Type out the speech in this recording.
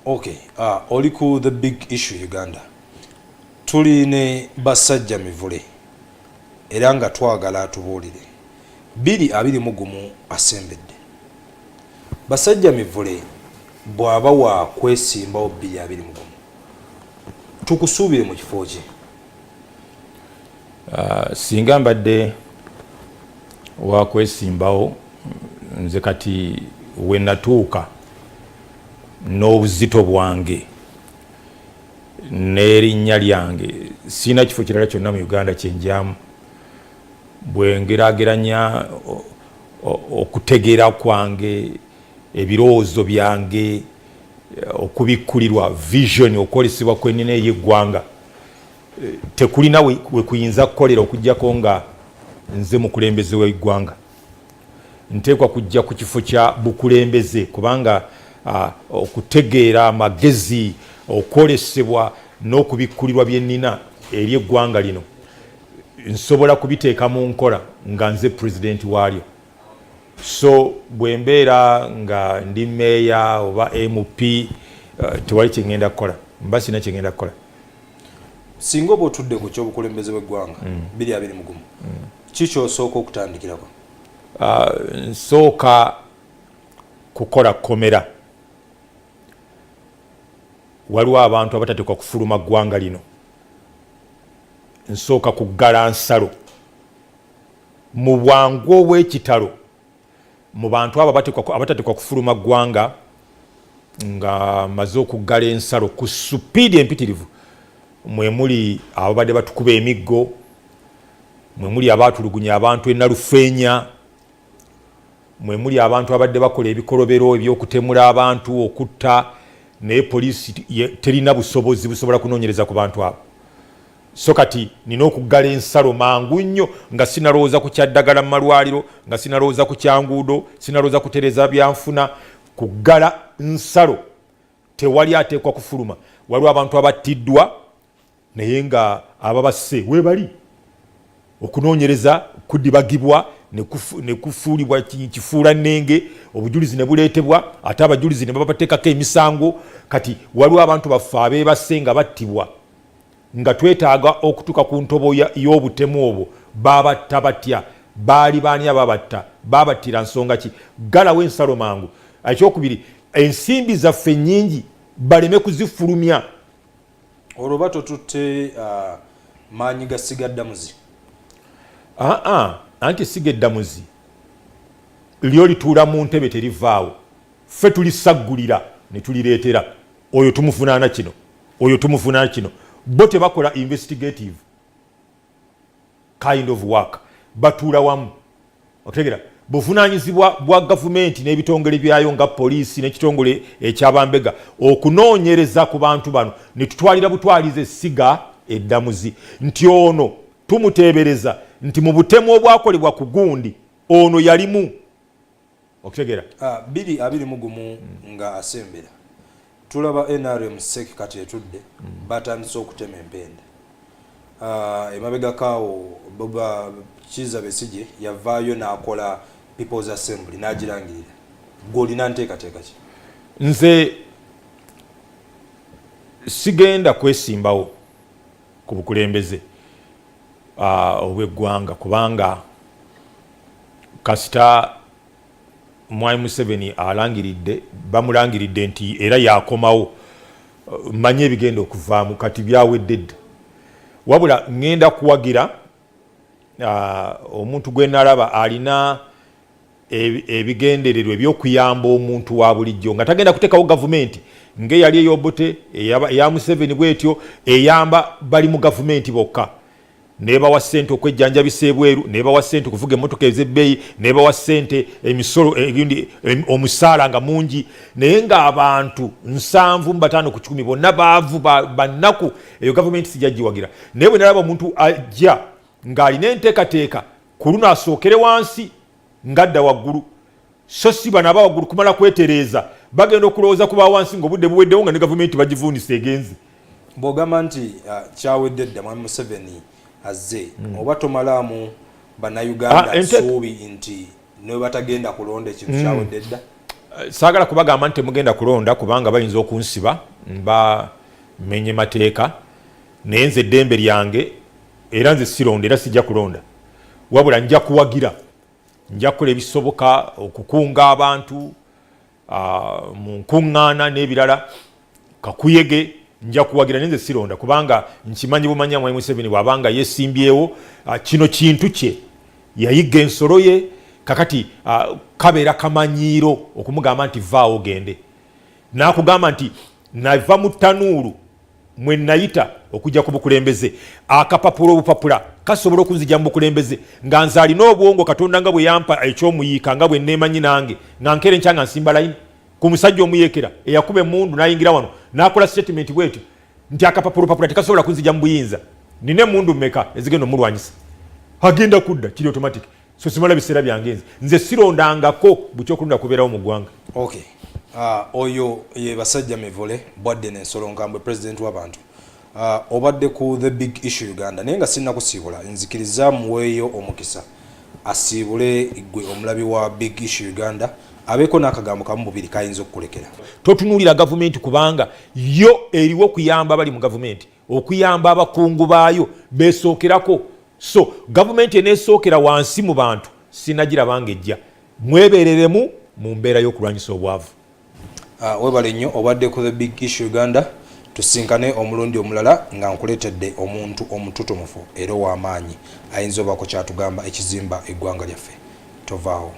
Okay, oli ku the big issue Uganda. Tuli ne Basajja Mivule. Era nga twagala atubuulire. 221 asembedde. Basajja Mivule bw'aba wa kwesimbawo 221. Tukusuubire mu kifo kye. Singa mbadde wa kwesimbawo nze kati we natuuka n'obuzito bwange n'erinnya lyange sina kifo kirala kyonna mu Uganda kyenjamu bwe ngerageranya okutegeera kwange ebirowoozo byange okubikkulirwa vision okwolesebwa kwenina ey'eggwanga tekulina we kuyinza kukolera okujjako nga nze mukulembeze w'eggwanga nteekwa kujja ku kifo kya bukulembeze kubanga okutegeera amagezi okwolesebwa n'okubikkulirwa bye nnina eri eggwanga lino nsobola kubiteeka mu nkola nga nze pulezidenti waalyo so bwe mbeera nga ndi meeya oba MP tewali kye ngenda kukola mba sina kye ngenda kukola singa oba otudde ku ky'obukulembeze bw'eggwanga 221 ki ky'osooka okutandikirako? Nsooka kukola komera. Waliwo abantu abatateekwa kufuluma ggwanga lino. Nsooka kuggala nsalo mu bwangu obw'ekitalo mu bantu abo abatateekwa kufuluma ggwanga nga maze okuggala ensalo ku supiidi empitirivu mwe muli ababadde batukuba emiggo, mwe muli abaatulugunya abantu ennalufeenya, mwe muli abantu abadde bakola ebikolobero ebyokutemula abantu okutta naye poliisi terina busobozi busobola kunoonyereza ku bantu abo. So kati nina okuggala ensalo mangu nnyo nga sinalowooza ku kyaddagala mu malwaliro, nga sinalowooza ku kyanguudo, sinalowooza kutereeza byanfuna, kuggala nsalo tewali ateekwa kufuluma. Waliwo abantu abattiddwa naye nga ababasse weebali okunoonyereza kuddibagibwa ne kufuulibwa kifuula nnenge obujulizi ne buleetebwa ate abajulizi ne babateekako emisango. Kati waliwo abantu baffe abeebasse nga battibwa nga twetaaga okutuuka ku ntobo y'obutemu obwo baabatta batya baali baani ababatta baabattira nsonga ki? Ggalawo ensalo mangu. Ekyokubiri ensimbi zaffe nnyingi baleme kuzifulumya. Olwo batotutte maanyi ga sigaddamuzi. Anti sigaddamuzi lyo lituula mu ntebe terivaawo. Ffe tulisaggulira ne tulireetera oyo tumufunaana kino oyo tumufunaana kino. Bo tebakola investigative kind of work. Batuula wamu. Otegera buvunaanyizibwa bwa gavumenti n'ebitongole byayo nga poliisi n'ekitongole ekyabambega okunoonyereza ku bantu bano ne tutwalira butwalize siga eddamuzi nti ono tumuteebereza nti mu butemu obwakolebwa ku gundi ono yalimu. Okutegera 221 nga asembera tulaba NRM sek kati etudde batandise okutema empende. Emabega kaawo Boba Kiza Besije yavaayo n'akola People's Assembly n'agirangirira. Gw'olina nteekateeka ki? Nze sigenda kwesimbawo ku bukulembeze obw'eggwanga kubanga kasita Mwai Museveni bamulangiridde nti era yakomawo manye ebigenda okuvaamu kati byawedde dda. Wabula ngenda kuwagira omuntu gwe nalaba alina ebigendererwa ebyokuyamba omuntu wa bulijjo nga tagenda kuteekawo gavumenti ng'eyali ey'Obote eya Museveni bwetyo eyamba bali mu gavumenti bokka. Nebawa ssente okwejjanjabisa ebweru, nebawa ssente okuvuga emmotoka ez'ebbeeyi, nebawa ssente emisolo omusaala nga mungi naye ng'abantu 7 ku 10 bonna baavu bannaku eyo gavumenti sijaggiwagira. Naye bwe nalaba omuntu ajja ng'alina enteekateeka ku luno asookere wansi ng'adda waggulu so si bano aba waggulu kumala kwetereeza bagenda okulowooza kuba wansi ng'obudde buweddewo nga ne gavumenti bagivuunisa egenzi. Bw'ogamba nti kyawedde dda Mwami Museveni azze oba tomalaamu bannayuganda ssuubi nti ne batagenda kulonda ekintu kyawedde dda? saagala kubagamba nti temugenda kulonda kubanga bayinza okunsiba mba menye mateeka naye nze eddembe lyange era nze sironda era sijja kulonda wabula nja kuwagira nja kukola ebisoboka okukunga abantu mu nkuŋŋaana n'ebirala kakuyege nja kuwagira naye nze sironda kubanga nkimanyi bumanya Mwai Museveni bw'abanga yeesimbyewo kino kintu kye yayiga ensolo ye kakati kabeera kamanyiiro okumugamba nti vaawo ogende n'akugamba nti nava mu ttanuulu mwe nayita okujja ku bukulembeze akapapula obupapula kasobola okunzija mu bukulembeze nga nze alina obwongo Katonda nga bwe yampa ekyomuyiika nga bwe neemanyi nange nga nkere nkya nga nsimba layini ku musajja omuyeekera eyakuba emmundu n'ayingira wano n'akola statement bwetyo nti akapapula obupapula tekasobola kunzija mu buyinza nina emmundu mmeka ezigenda omulwanyisa agenda kudda kiri automatic so simala biseera byange nze sirondangako bukyokulonda kubeerawo mu ggwanga. Okay. Oyo ye Basajja Mivule bwadde n'ensolo nkambwe president w'abantu obadde ku the big issue Uganda naye nga sinna kusiibula nzikiriza muweeyo omukisa asiibule gwe omulabi wa big issue Uganda abeeko n'akagambo kamu bubiri kayinza okukulekera. Totunuulira gavumenti kubanga yo eriwo okuyamba abali mu gavumenti okuyamba abakungu baayo beesookerako so gavumenti eneesookera wansi mu bantu sinagirabanga ejja mwebeereremu mu mbeera y'okulwanyisa obwavu. Webale nnyo obadde ku the big issue Uganda tusinkane omulundi omulala nga nkuleetedde omuntu omututumufu era ow'amaanyi ayinza obaako kyatugamba ekizimba eggwanga lyaffe tovaawo.